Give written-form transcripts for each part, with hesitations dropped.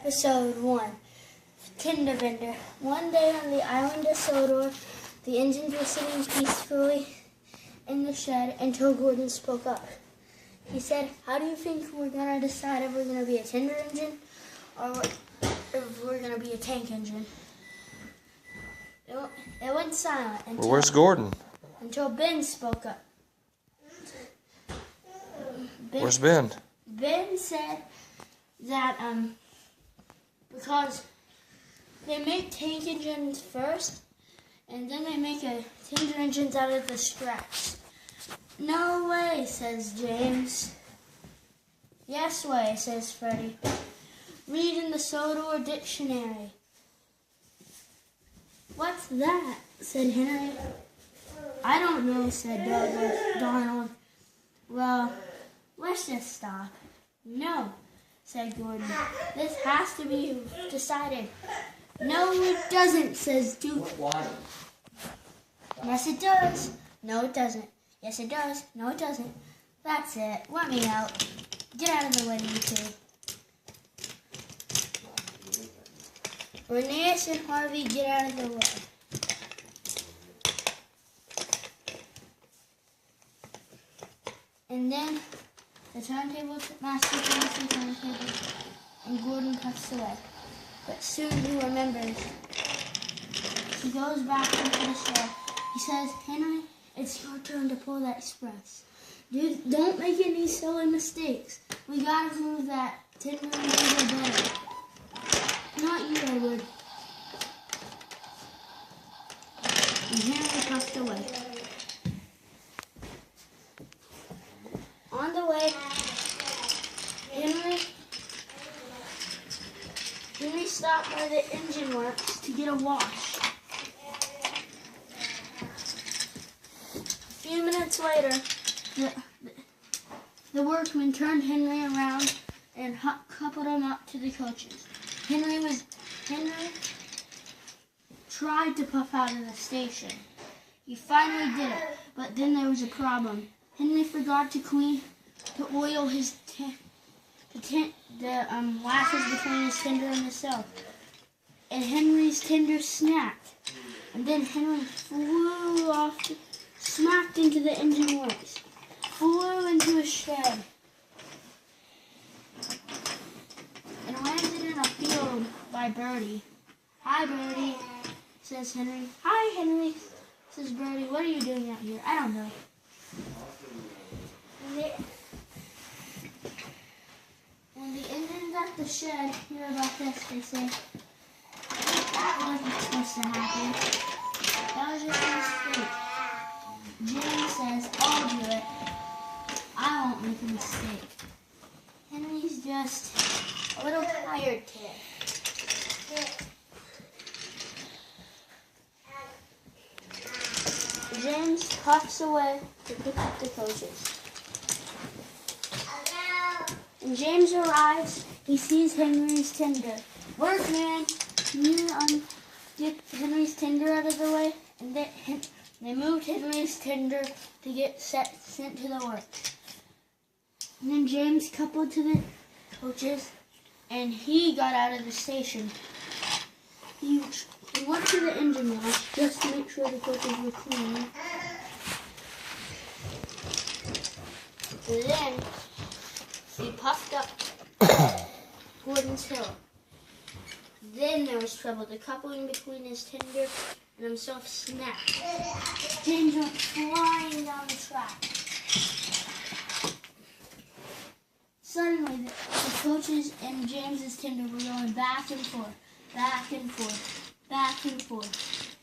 Episode 1, Tinder Bender. One day on the island of Sodor, the engines were sitting peacefully in the shed until Gordon spoke up. He said, "How do you think we're going to decide if we're going to be a Tinder engine or if we're going to be a tank engine?" It went silent until, Where's Gordon? Until Ben spoke up. Where's Ben? Ben said that because they make tank engines first, and then they make a Tinder engines out of the scraps. "No way," says James. "Yes way," says Freddie. "Read in the Sodor dictionary." "What's that?" said Henry. "I don't know," said Donald. "Well, let's just stop." "No," said Gordon. "This has to be decided." "No, it doesn't," says Duke. Why? "Yes, it does." "No, it doesn't." "Yes, it does." "No, it doesn't." "That's it. Let me out. Get out of the way, you two." Reneus and Harvey get out of the way. And then the turntable master turns the turntable and Gordon cuts away. But soon he remembers. He goes back into the shed. He says, "Henry, it's your turn to pull that express. Dude, don't make any silly mistakes. We gotta prove that Tinder and Bender are better. Not you, Edward." And Henry puffed away. On the way, Henry stopped by the engine works to get a wash. A few minutes later, the workman turned Henry around and coupled him up to the coaches. Henry tried to puff out of the station. He finally did it, but then there was a problem. Henry forgot to oil his lashes between his tender and the silk, and Henry's tender snapped. And then Henry flew off, smacked into the engine works, flew into a shed, and landed in a field by Birdie. "Hi, Birdie," says Henry. "Hi, Henry," says Birdie. "What are you doing out here?" "I don't know." When the engines at the shed hear about this, they say, "That wasn't supposed to happen. That was just a mistake." James says, "I'll do it. I won't make a mistake." Henry's just a little tired today. James puffs away to pick up the coaches. When James arrives, he sees Henry's tender. "Workman, can you get Henry's tender out of the way?" And they moved Henry's tender to get sent to the works. And then James coupled to the coaches, and he got out of the station. He went to the engine wash just to make sure the coaches were clean. And then he puffed up Gordon's hill. Then there was trouble. The coupling between his tender and himself snapped. James went flying down the track. Suddenly, the coaches and James's tender were going back and forth, back and forth, back and forth,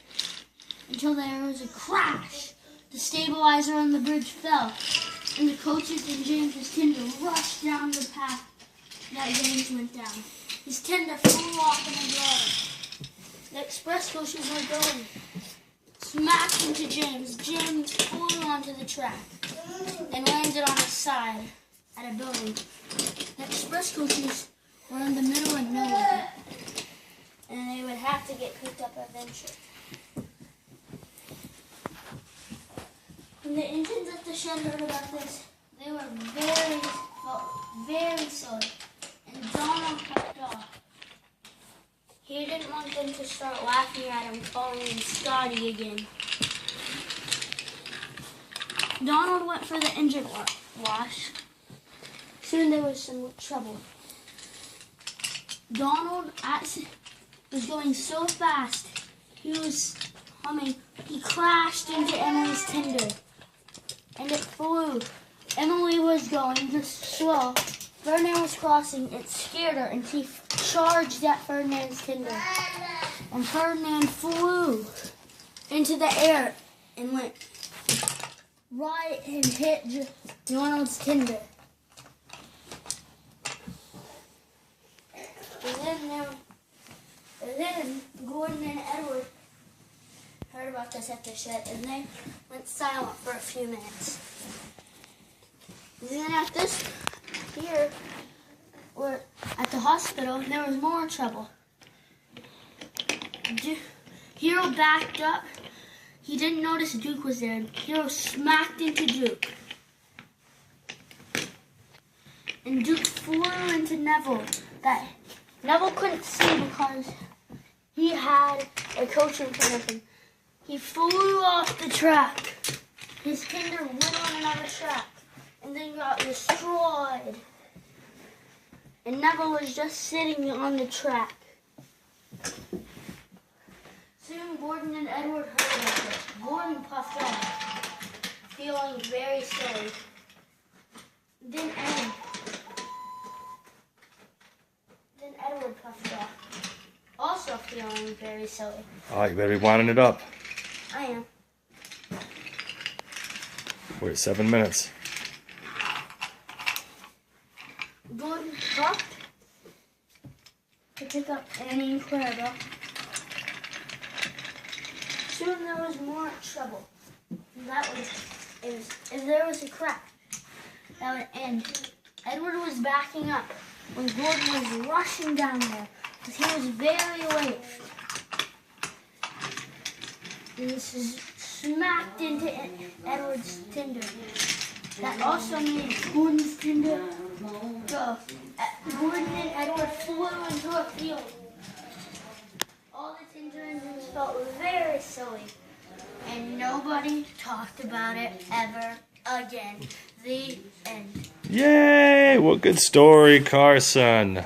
until there was a crash. The stabilizer on the bridge fell, and the coaches and James's tender rushed down the path that James went down. His tender flew off in a blur. The express coaches were going, smacked into James. James flew onto the track and landed on his side at a building. The express coaches were in the middle of nowhere, and they would have to get picked up eventually. When the engines at the shed heard about this, they were very sorry, and Donald kept off. want them to start laughing at him, calling him Scotty again. Donald went for the engine wash. Soon there was some trouble. Donald was going so fast, he was humming. He crashed into Emily's Tinder, and it flew. Emily was going just slow. Ferdinand was crossing. It scared her, and she charged at Ferdinand's Tinder. And Ferdinand flew into the air and went right and hit Donald's Tinder. And then Gordon and Edward heard about this at the shed, and they went silent for a few minutes. And then at this here, or at the hospital, there was more trouble. Hero backed up. He didn't notice Duke was there. Hero smacked into Duke. And Duke flew into Neville. That Neville couldn't see because he had a coach in front of him. He flew off the track. His Tinder went on another track and then got destroyed. And Neville was just sitting on the track. Soon Gordon and Edward heard about it. Gordon puffed off, feeling very silly. Then Edward puffed off, also feeling very silly. Oh, you better be winding it up. I am. We're at 7 minutes. Gordon puffed to pick up Annie and Clarabelle. Soon there was more trouble. If there was a crash, that would end. Edward was backing up when Gordon was rushing down there because he was very late. And this is smacked into Edward's Tinder. That also made Gordon's Tinder go. Gordon and Edward flew into a field. All the Tinder engines felt very silly, and nobody talked about it ever again. The end. Yay! What good story, Carson.